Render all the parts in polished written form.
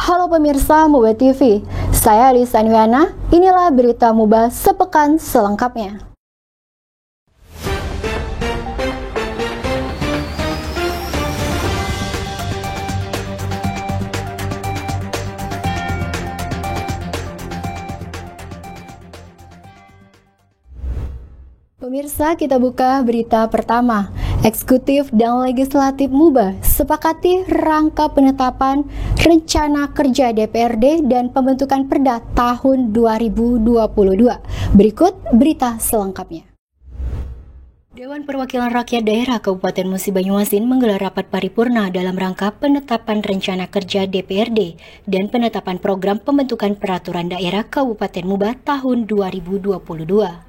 Halo pemirsa Muba TV, saya Lisa Nwiana. Inilah berita Muba sepekan selengkapnya. Pemirsa, kita buka berita pertama. Eksekutif dan Legislatif Muba sepakati rangka penetapan rencana kerja DPRD dan pembentukan Perda tahun 2022. Berikut berita selengkapnya. Dewan Perwakilan Rakyat Daerah Kabupaten Musi Banyuasin menggelar rapat paripurna dalam rangka penetapan rencana kerja DPRD dan penetapan program pembentukan peraturan daerah Kabupaten Muba tahun 2022.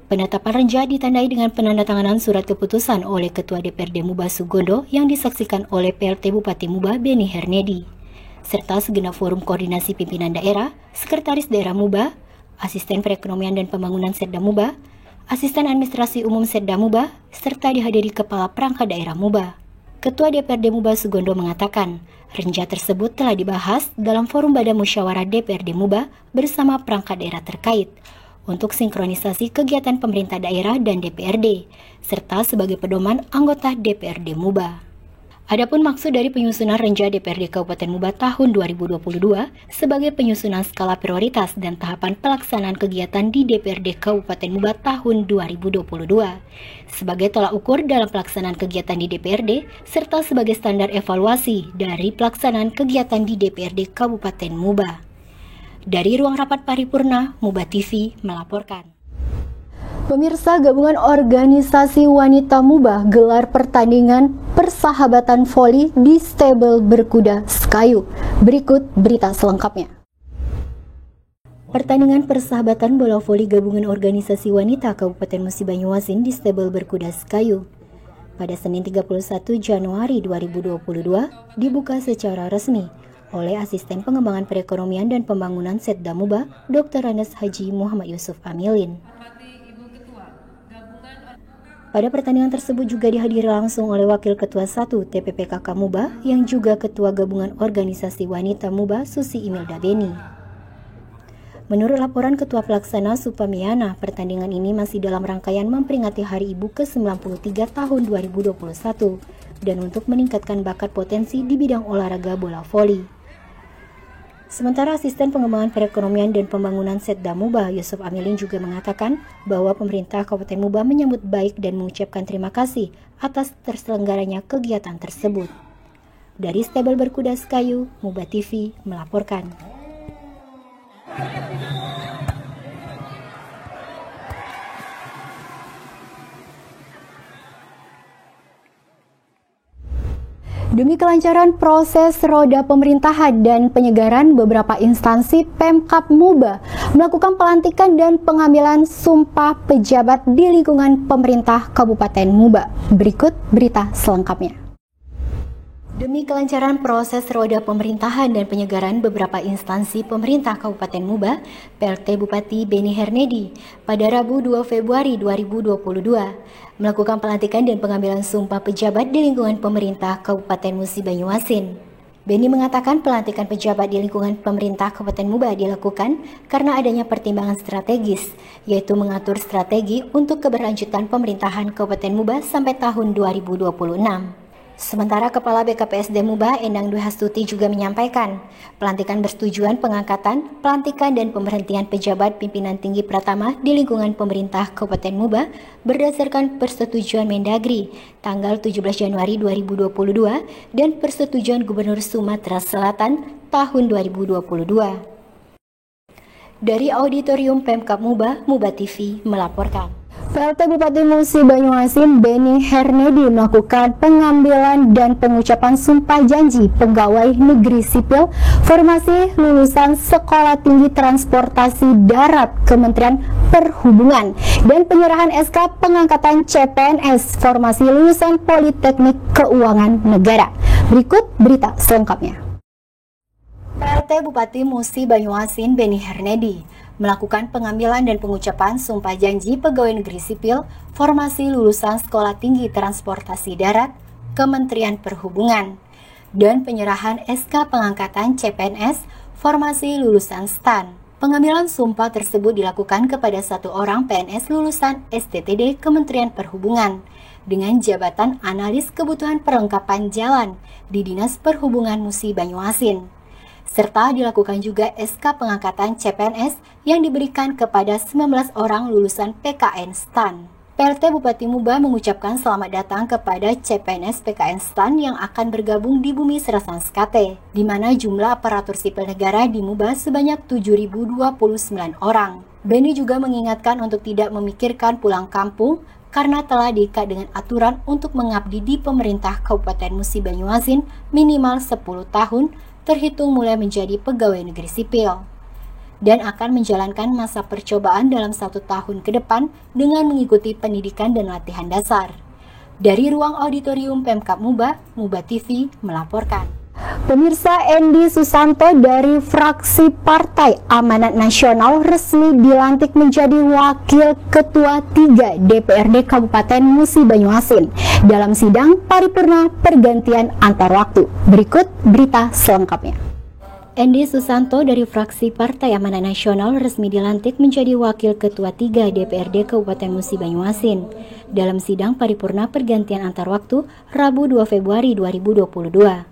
Penetapan renca ditandai dengan penandatanganan surat keputusan oleh Ketua DPRD Muba Sugondo yang disaksikan oleh PLT Bupati Muba Beni Hernedi, serta segenap forum koordinasi pimpinan daerah, Sekretaris Daerah Muba, Asisten Perekonomian dan Pembangunan Setda Muba, Asisten Administrasi Umum Setda Muba, serta dihadiri Kepala Perangkat Daerah Muba. Ketua DPRD Muba Sugondo mengatakan, renca tersebut telah dibahas dalam forum Badan Musyawarah DPRD Muba bersama perangkat daerah terkait, untuk sinkronisasi kegiatan pemerintah daerah dan DPRD, serta sebagai pedoman anggota DPRD Muba. Adapun maksud dari penyusunan renca DPRD Kabupaten Muba tahun 2022 sebagai penyusunan skala prioritas dan tahapan pelaksanaan kegiatan di DPRD Kabupaten Muba tahun 2022, sebagai tolak ukur dalam pelaksanaan kegiatan di DPRD, serta sebagai standar evaluasi dari pelaksanaan kegiatan di DPRD Kabupaten Muba. Dari ruang rapat paripurna, Muba TV melaporkan. Pemirsa, gabungan organisasi wanita Muba gelar pertandingan persahabatan voli di stable berkuda Skayu. Berikut berita selengkapnya. Pertandingan persahabatan bola voli gabungan organisasi wanita Kabupaten Musi Banyuasin di stable berkuda Skayu pada Senin 31 Januari 2022 dibuka secara resmi oleh Asisten Pengembangan Perekonomian dan Pembangunan Setda Muba, Dr. Andes Haji Muhammad Yusuf Amilin. Pada pertandingan tersebut juga dihadiri langsung oleh Wakil Ketua 1 TPPKK Muba yang juga Ketua Gabungan Organisasi Wanita Muba Susi Imelda Beni. Menurut laporan Ketua Pelaksana Supamiana, pertandingan ini masih dalam rangkaian memperingati Hari Ibu ke-93 tahun 2021 dan untuk meningkatkan bakat potensi di bidang olahraga bola voli. Sementara Asisten Pengembangan Perekonomian dan Pembangunan Setda Muba, Yusuf Amilin juga mengatakan bahwa pemerintah Kabupaten Muba menyambut baik dan mengucapkan terima kasih atas terselenggaranya kegiatan tersebut. Dari stable berkuda Skayu, Muba TV melaporkan. Demi kelancaran proses roda pemerintahan dan penyegaran, beberapa instansi Pemkab Muba melakukan pelantikan dan pengambilan sumpah pejabat di lingkungan pemerintah Kabupaten Muba. Berikut berita selengkapnya. Demi kelancaran proses roda pemerintahan dan penyegaran, beberapa instansi pemerintah Kabupaten Muba, PLT Bupati Beni Hernedi, pada Rabu 2 Februari 2022, melakukan pelantikan dan pengambilan sumpah pejabat di lingkungan pemerintah Kabupaten Musi Banyuasin. Beni mengatakan pelantikan pejabat di lingkungan pemerintah Kabupaten Muba dilakukan karena adanya pertimbangan strategis, yaitu mengatur strategi untuk keberlanjutan pemerintahan Kabupaten Muba sampai tahun 2026. Sementara Kepala BKPSD Muba, Endang Dwi Hastuti juga menyampaikan, pelantikan bertujuan pengangkatan, pelantikan dan pemberhentian pejabat pimpinan tinggi Pratama di lingkungan pemerintah Kabupaten Muba berdasarkan persetujuan Mendagri tanggal 17 Januari 2022 dan persetujuan Gubernur Sumatera Selatan tahun 2022. Dari Auditorium Pemkab Muba, Muba TV melaporkan. PLT Bupati Musi Banyuasin Beni Hernedi melakukan pengambilan dan pengucapan sumpah janji pegawai negeri sipil formasi lulusan Sekolah Tinggi Transportasi Darat Kementerian Perhubungan dan penyerahan SK pengangkatan CPNS formasi lulusan Politeknik Keuangan Negara. Berikut berita selengkapnya. PLT Bupati Musi Banyuasin Beni Hernedi melakukan pengambilan dan pengucapan sumpah janji pegawai negeri sipil formasi lulusan Sekolah Tinggi Transportasi Darat Kementerian Perhubungan. dan penyerahan SK pengangkatan CPNS formasi lulusan STAN. Pengambilan sumpah tersebut dilakukan kepada 1 orang PNS lulusan STTD Kementerian Perhubungan dengan jabatan analis kebutuhan perlengkapan jalan di Dinas Perhubungan Musi Banyuasin. Serta dilakukan juga SK pengangkatan CPNS yang diberikan kepada 19 orang lulusan PKN STAN. PLT Bupati Muba mengucapkan selamat datang kepada CPNS PKN STAN yang akan bergabung di Bumi Serasan Skate, di mana jumlah aparatur sipil negara di Muba sebanyak 7.029 orang. Beni juga mengingatkan untuk tidak memikirkan pulang kampung karena telah diikat dengan aturan untuk mengabdi di pemerintah Kabupaten Musi Banyuasin minimal 10 tahun terhitung mulai menjadi pegawai negeri sipil, dan akan menjalankan masa percobaan dalam 1 tahun ke depan dengan mengikuti pendidikan dan latihan dasar. Dari ruang auditorium Pemkab Muba, Muba TV melaporkan. Pemirsa, Endi Susanto dari fraksi Partai Amanat Nasional resmi dilantik menjadi Wakil Ketua 3 DPRD Kabupaten Musi Banyuasin dalam sidang paripurna pergantian antar waktu. Berikut berita selengkapnya. Endi Susanto dari fraksi Partai Amanat Nasional resmi dilantik menjadi Wakil Ketua 3 DPRD Kabupaten Musi Banyuasin dalam sidang paripurna pergantian antar waktu Rabu 2 Februari 2022.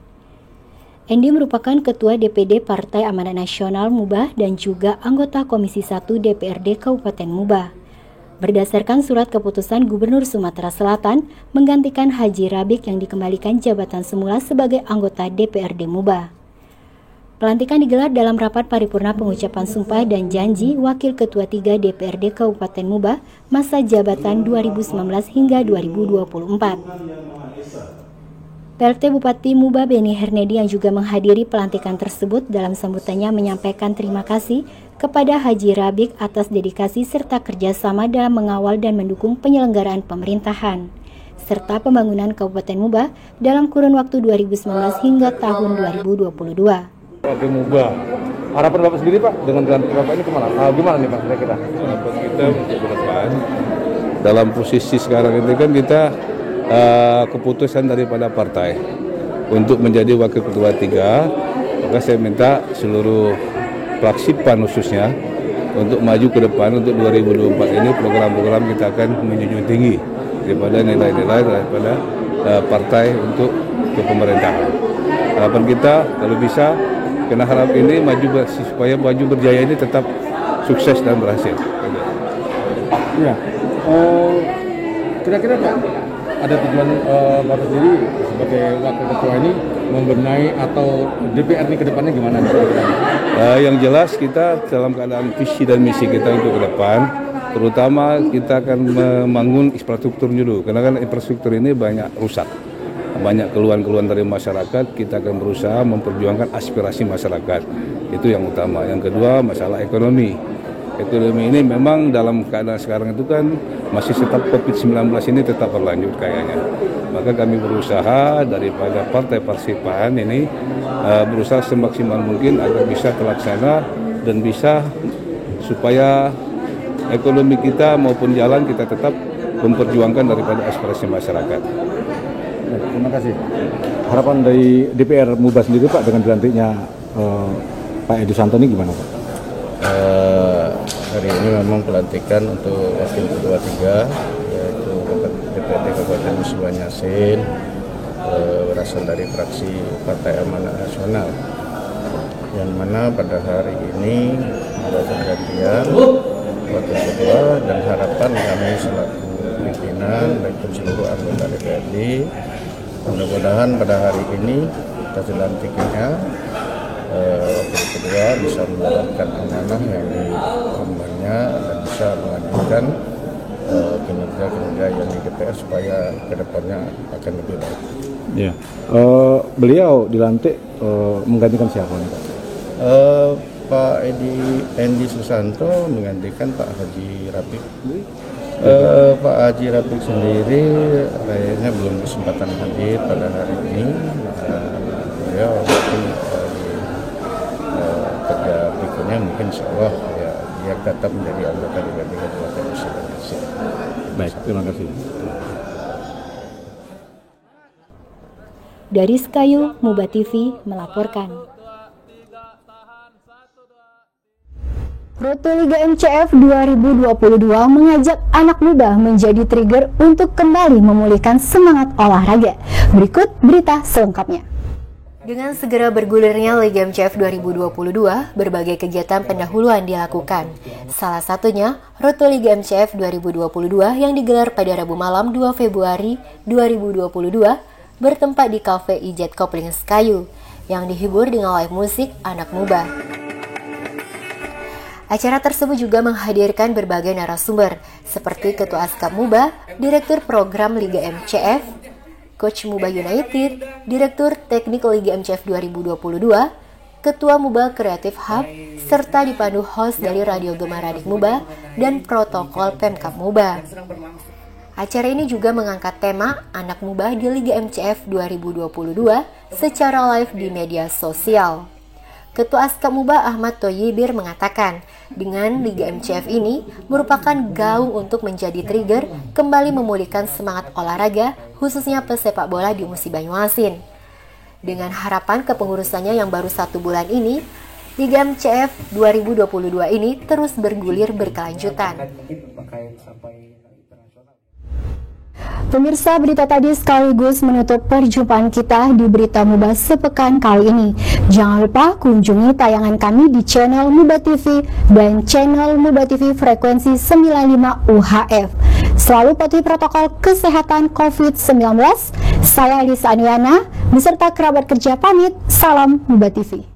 Endi merupakan Ketua DPD Partai Amanat Nasional Muba dan juga anggota Komisi 1 DPRD Kabupaten Muba. Berdasarkan surat keputusan Gubernur Sumatera Selatan menggantikan Haji Rabik yang dikembalikan jabatan semula sebagai anggota DPRD Muba. Pelantikan digelar dalam rapat paripurna pengucapan sumpah dan janji Wakil Ketua 3 DPRD Kabupaten Muba masa jabatan 2019 hingga 2024. PLT Bupati Muba Beni Hernedi yang juga menghadiri pelantikan tersebut dalam sambutannya menyampaikan terima kasih kepada Haji Rabik atas dedikasi serta kerjasama dalam mengawal dan mendukung penyelenggaraan pemerintahan serta pembangunan Kabupaten Muba dalam kurun waktu 2019 hingga tahun 2022. Oke, Muba. Harapan Bapak sendiri Pak dengan ganti Bapak ini kemana? Gimana nih Pak kira-kira? Harapan kita untuk ke depan dalam posisi sekarang itu kan kita keputusan daripada partai untuk menjadi Wakil Ketua 3, maka saya minta seluruh fraksi PAN khususnya untuk maju ke depan untuk 2024 ini program-program kita akan menjunjung tinggi daripada nilai-nilai daripada partai untuk pemerintahan. Harapan kita kalau bisa karena harap ini supaya maju berjaya ini tetap sukses dan berhasil. Iya. Kira-kira Pak, ada tujuan Bapak sendiri sebagai Wakil Ketua ini membenahi atau DPR ini ke depannya gimana? Yang jelas kita dalam keadaan visi dan misi kita untuk ke depan, terutama kita akan membangun infrastruktur dulu, karena kan infrastruktur ini banyak rusak. Banyak keluhan-keluhan dari masyarakat, kita akan berusaha memperjuangkan aspirasi masyarakat. Itu yang utama. Yang kedua, masalah ekonomi. Ekonomi ini memang dalam keadaan sekarang itu kan masih tetap COVID-19 ini tetap berlanjut kayaknya. Maka kami berusaha daripada partai Parsipan ini berusaha semaksimal mungkin agar bisa terlaksana dan bisa supaya ekonomi kita maupun jalan kita tetap memperjuangkan daripada aspirasi masyarakat. Terima kasih. Harapan dari DPR Muba sendiri Pak dengan dilantiknya Pak Edi Susanto ini gimana Pak? Hari ini memang pelantikan untuk Wakil Ketua 3 yaitu DPRD Kabupaten Musi Banyuasin berasal dari fraksi Partai Amanat Nasional, yang mana pada hari ini ada pergantian Wakil Ketua dan harapan kami selaku pimpinan dan seluruh anggota DPRD mudah-mudahan pada hari ini atas dilantiknya Wakil Ketua bisa menjalankan amanah yang diembannya dan bisa melanjutkan kinerja yang di DPR supaya kedepannya akan lebih baik. Ya, beliau dilantik menggantikan siapa nih Pak? Pak Endi Susanto menggantikan Pak Haji Rabik. Pak Haji Rabik sendiri kayaknya belum kesempatan hadir pada hari ini. Beliau mungkin kerja berikutnya mungkin insya Allah ya, dia tetap menjadi anggota DPRD Kabupaten Musi Banyuasin. Baik, terima kasih. Dari Skayu, Muba TV melaporkan. Roto Liga MCF 2022 mengajak anak muda menjadi trigger untuk kembali memulihkan semangat olahraga. Berikut berita selengkapnya. Dengan segera bergulirnya Liga MCF 2022, berbagai kegiatan pendahuluan dilakukan. Salah satunya, Roto Liga MCF 2022 yang digelar pada Rabu malam 2 Februari 2022 bertempat di Cafe Ijet Kopling Skayu, yang dihibur dengan live musik anak muda. Acara tersebut juga menghadirkan berbagai narasumber, seperti Ketua Askap Muba, Direktur Program Liga MCF, Coach Muba United, Direktur Teknik Liga MCF 2022, Ketua Muba Creative Hub, serta dipandu host dari Radio Gema Radik Muba dan protokol Pemkap Muba. Acara ini juga mengangkat tema Anak Muba di Liga MCF 2022 secara live di media sosial. Ketua Askap Muba Ahmad Toyibir mengatakan, dengan Liga MCF ini merupakan gaung untuk menjadi trigger kembali memulihkan semangat olahraga, khususnya pesepak bola di Musi Banyuasin. Dengan harapan kepengurusannya yang baru 1 bulan ini, Liga MCF 2022 ini terus bergulir berkelanjutan. Pemirsa, berita tadi sekaligus menutup perjumpaan kita di Berita Muba sepekan kali ini. Jangan lupa kunjungi tayangan kami di channel Muba TV dan channel Muba TV frekuensi 95 UHF. Selalu patuhi protokol kesehatan COVID-19. Saya Lisa Aniana beserta kerabat kerja pamit. Salam Muba TV.